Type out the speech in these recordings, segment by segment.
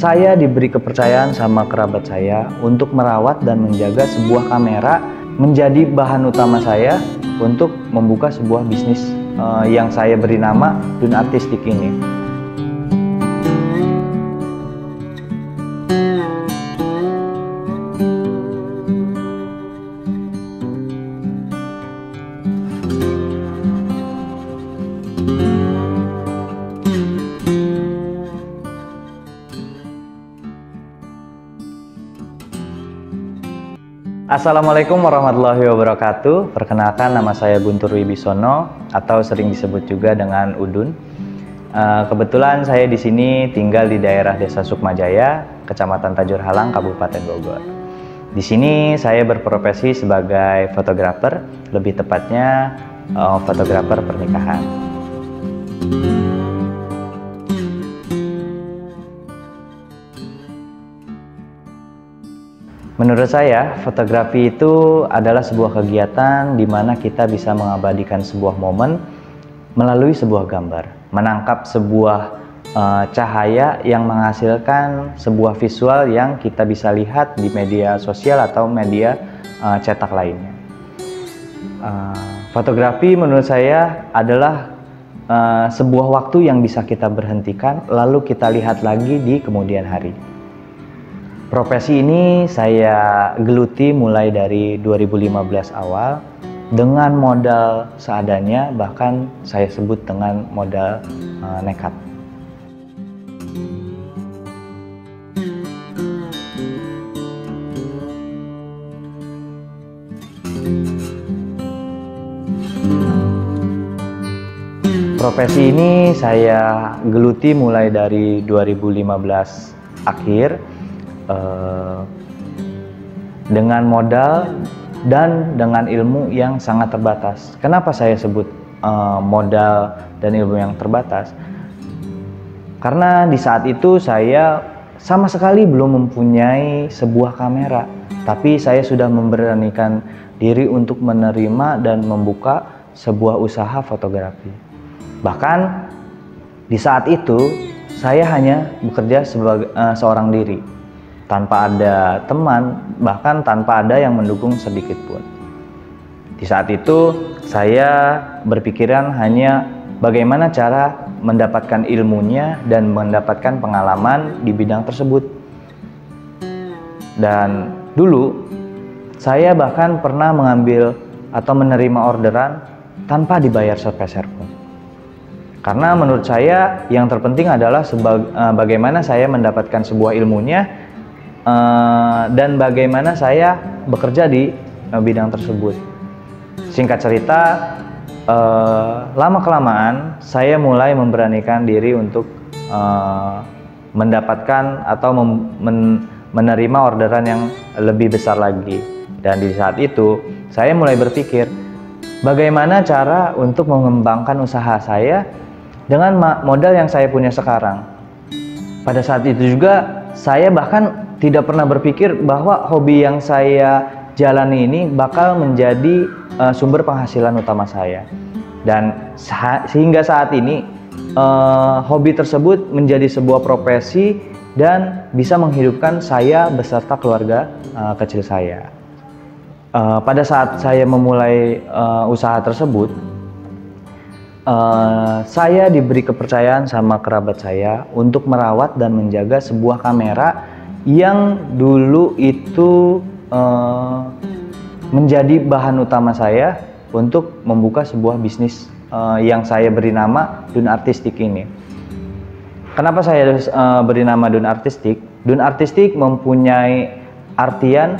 Saya diberi kepercayaan sama kerabat saya untuk merawat dan menjaga sebuah kamera menjadi bahan utama saya untuk membuka sebuah bisnis yang saya beri nama Dun Artistik ini. Assalamualaikum warahmatullahi wabarakatuh. Perkenalkan, nama saya Guntur Wibisono atau sering disebut juga dengan Udun. Kebetulan saya di sini tinggal di daerah Desa Sukmajaya, Kecamatan Tajur Halang, Kabupaten Bogor. Di sini saya berprofesi sebagai fotografer, lebih tepatnya fotografer pernikahan. Menurut saya, fotografi itu adalah sebuah kegiatan di mana kita bisa mengabadikan sebuah momen melalui sebuah gambar, menangkap sebuah cahaya yang menghasilkan sebuah visual yang kita bisa lihat di media sosial atau media cetak lainnya. Fotografi menurut saya adalah sebuah waktu yang bisa kita berhentikan, lalu kita lihat lagi di kemudian hari. Profesi ini saya geluti mulai dari 2015 awal dengan modal seadanya, bahkan saya sebut dengan modal nekat. Profesi ini saya geluti mulai dari 2015 akhir. Dengan modal dan dengan ilmu yang sangat terbatas. Kenapa saya sebut modal dan ilmu yang terbatas? Karena di saat itu saya sama sekali belum mempunyai sebuah kamera, tapi saya sudah memberanikan diri untuk menerima dan membuka sebuah usaha fotografi. Bahkan di saat itu saya hanya bekerja sebagai seorang diri, tanpa ada teman, bahkan tanpa ada yang mendukung sedikit pun. Di saat itu saya berpikiran hanya bagaimana cara mendapatkan ilmunya dan mendapatkan pengalaman di bidang tersebut. Dan dulu saya bahkan pernah mengambil atau menerima orderan tanpa dibayar sepeser pun. Karena menurut saya yang terpenting adalah bagaimana saya mendapatkan sebuah ilmunya dan bagaimana saya bekerja di bidang tersebut. Singkat cerita, lama-kelamaan saya mulai memberanikan diri untuk mendapatkan atau menerima orderan yang lebih besar lagi. Dan di saat itu saya mulai berpikir bagaimana cara untuk mengembangkan usaha saya dengan modal yang saya punya sekarang. Pada saat itu juga saya bahkan tidak pernah berpikir bahwa hobi yang saya jalani ini bakal menjadi sumber penghasilan utama saya. Dan sehingga saat ini hobi tersebut menjadi sebuah profesi dan bisa menghidupkan saya beserta keluarga kecil saya. Pada saat saya memulai usaha tersebut, saya diberi kepercayaan sama kerabat saya untuk merawat dan menjaga sebuah kamera yang dulu itu menjadi bahan utama saya untuk membuka sebuah bisnis yang saya beri nama Dun Artistik ini. Kenapa saya beri nama Dun Artistik? Dun Artistik mempunyai artian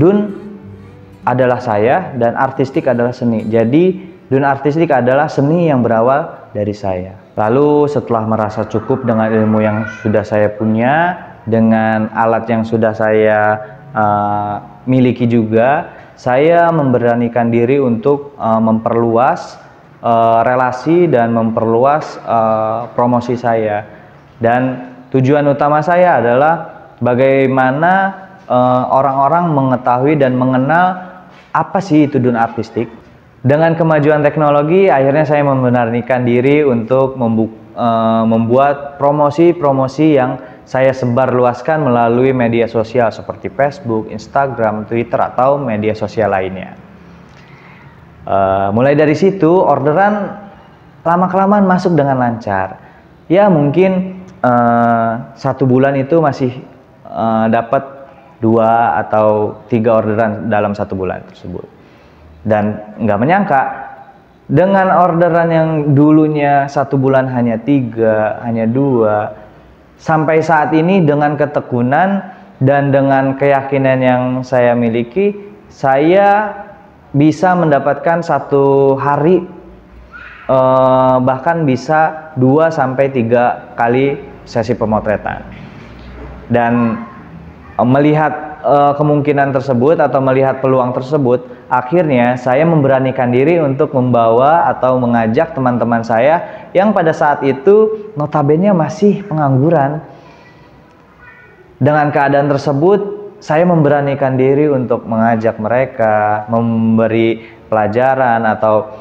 Dun adalah saya dan artistik adalah seni. Jadi Dun Artistik adalah seni yang berawal dari saya. Lalu setelah merasa cukup dengan ilmu yang sudah saya punya, dengan alat yang sudah saya miliki juga, saya memberanikan diri untuk memperluas relasi dan memperluas promosi saya. Dan tujuan utama saya adalah bagaimana orang-orang mengetahui dan mengenal apa sih itu Dun Artistik. Dengan kemajuan teknologi, akhirnya saya memberanikan diri untuk membuat promosi-promosi yang saya sebar luaskan melalui media sosial seperti Facebook, Instagram, Twitter, atau media sosial lainnya. Mulai dari situ orderan lama-kelamaan masuk dengan lancar. Ya mungkin 1 bulan itu masih dapat 2 atau 3 orderan dalam 1 bulan tersebut. Dan nggak menyangka dengan orderan yang dulunya 1 bulan hanya 3, hanya 2, sampai saat ini dengan ketekunan dan dengan keyakinan yang saya miliki, saya bisa mendapatkan 1 hari bahkan bisa 2 sampai 3 kali sesi pemotretan. Dan melihat kemungkinan tersebut atau melihat peluang tersebut, akhirnya saya memberanikan diri untuk membawa atau mengajak teman-teman saya yang pada saat itu notabene masih pengangguran. Dengan keadaan tersebut, saya memberanikan diri untuk mengajak mereka, memberi pelajaran atau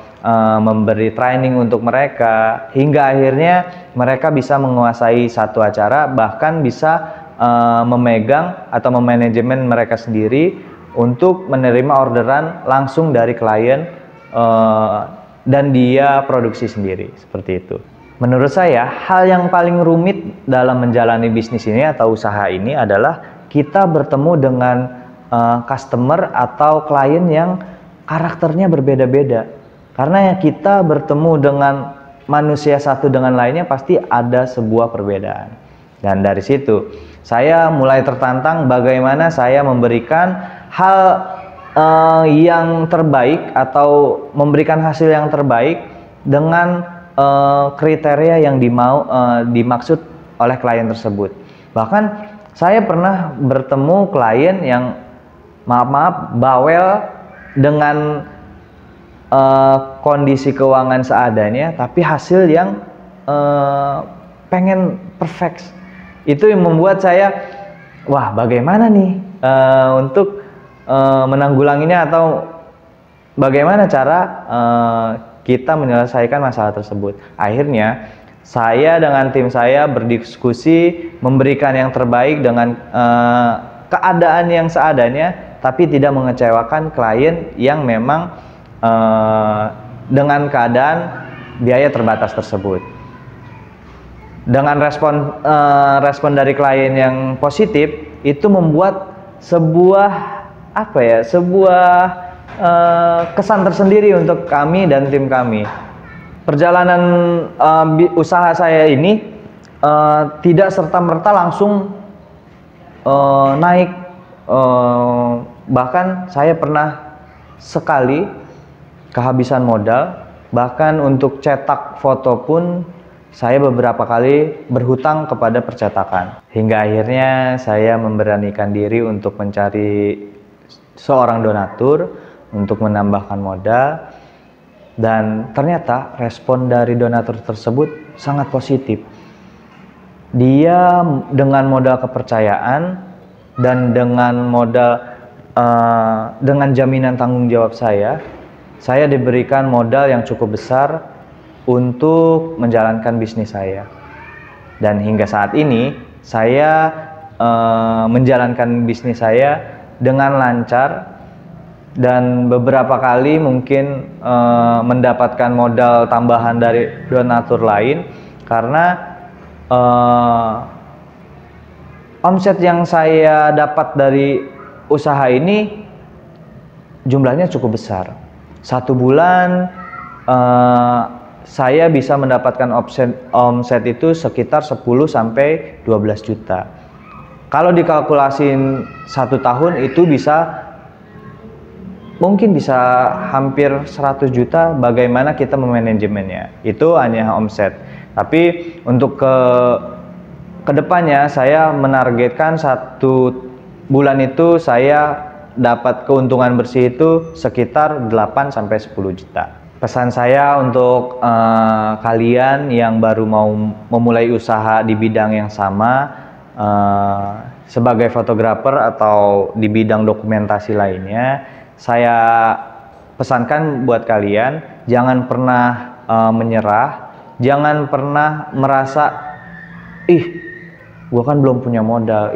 memberi training untuk mereka, hingga akhirnya mereka bisa menguasai satu acara, bahkan bisa memegang atau memanajemen mereka sendiri untuk menerima orderan langsung dari klien dan dia produksi sendiri, seperti itu. Menurut saya, hal yang paling rumit dalam menjalani bisnis ini atau usaha ini adalah kita bertemu dengan customer atau klien yang karakternya berbeda-beda. Karena kita bertemu dengan manusia satu dengan lainnya pasti ada sebuah perbedaan. Dan dari situ saya mulai tertantang bagaimana saya memberikan hal yang terbaik atau memberikan hasil yang terbaik dengan kriteria yang dimaksud oleh klien tersebut. Bahkan saya pernah bertemu klien yang maaf bawel dengan kondisi keuangan seadanya, tapi hasil yang pengen perfect. Itu yang membuat saya, wah bagaimana nih untuk menanggulanginya atau bagaimana cara kita menyelesaikan masalah tersebut. Akhirnya saya dengan tim saya berdiskusi, memberikan yang terbaik dengan keadaan yang seadanya, tapi tidak mengecewakan klien yang memang dengan keadaan biaya terbatas tersebut. Dengan respon dari klien yang positif, itu membuat sebuah kesan tersendiri untuk kami dan tim kami. Perjalanan usaha saya ini tidak serta-merta langsung naik. Bahkan saya pernah sekali kehabisan modal, bahkan untuk cetak foto pun saya beberapa kali berhutang kepada percetakan. Hingga akhirnya saya memberanikan diri untuk mencari seorang donatur untuk menambahkan modal, dan ternyata respon dari donatur tersebut sangat positif. Dia dengan modal kepercayaan dan dengan dengan jaminan tanggung jawab saya diberikan modal yang cukup besar untuk menjalankan bisnis saya. Dan hingga saat ini saya menjalankan bisnis saya dengan lancar, dan beberapa kali mungkin mendapatkan modal tambahan dari donatur lain, karena omset yang saya dapat dari usaha ini jumlahnya cukup besar. 1 bulan saya bisa mendapatkan omset itu sekitar 10 sampai 12 juta. Kalau dikalkulasin 1 tahun itu mungkin bisa hampir 100 juta bagaimana kita memanajemennya. Itu hanya omset. Tapi untuk kedepannya saya menargetkan 1 bulan itu saya dapat keuntungan bersih itu sekitar 8 sampai 10 juta. Pesan saya untuk kalian yang baru mau memulai usaha di bidang yang sama, sebagai fotografer atau di bidang dokumentasi lainnya, saya pesankan buat kalian, jangan pernah menyerah, jangan pernah merasa gua kan belum punya modal,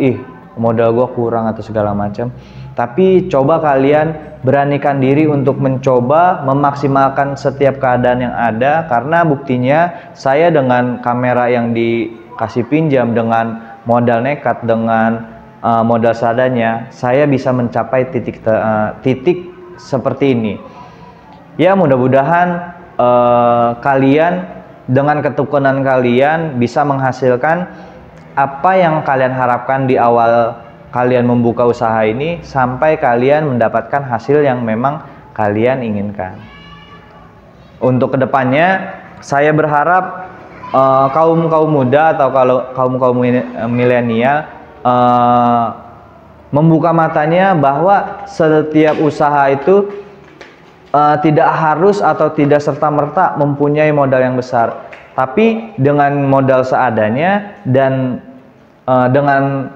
modal gua kurang atau segala macam. Tapi coba kalian beranikan diri untuk mencoba memaksimalkan setiap keadaan yang ada, karena buktinya saya dengan kamera yang dikasih pinjam, dengan modal nekat, dengan modal seadanya, saya bisa mencapai titik seperti ini. Ya, mudah-mudahan kalian dengan ketekunan kalian bisa menghasilkan apa yang kalian harapkan di awal kalian membuka usaha ini, sampai kalian mendapatkan hasil yang memang kalian inginkan. Untuk kedepannya, saya berharap kaum muda atau kaum milenial membuka matanya bahwa setiap usaha itu tidak harus atau tidak serta-merta mempunyai modal yang besar, tapi dengan modal seadanya dan dengan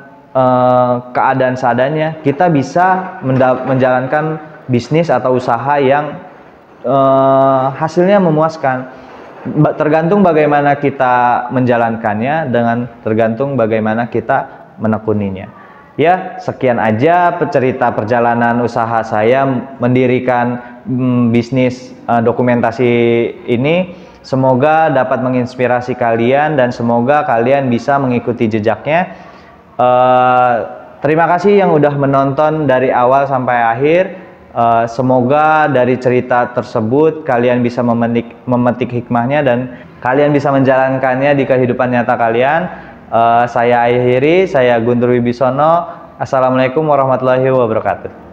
keadaan seadanya, kita bisa menjalankan bisnis atau usaha yang hasilnya memuaskan. Tergantung bagaimana kita menjalankannya, dengan tergantung bagaimana kita menekuninya. Ya, sekian aja cerita perjalanan usaha saya mendirikan bisnis dokumentasi ini. Semoga dapat menginspirasi kalian dan semoga kalian bisa mengikuti jejaknya. Terima kasih yang udah menonton dari awal sampai akhir. Semoga dari cerita tersebut kalian bisa memetik hikmahnya dan kalian bisa menjalankannya di kehidupan nyata kalian. Saya akhiri, saya Guntur Wibisono. Assalamualaikum warahmatullahi wabarakatuh.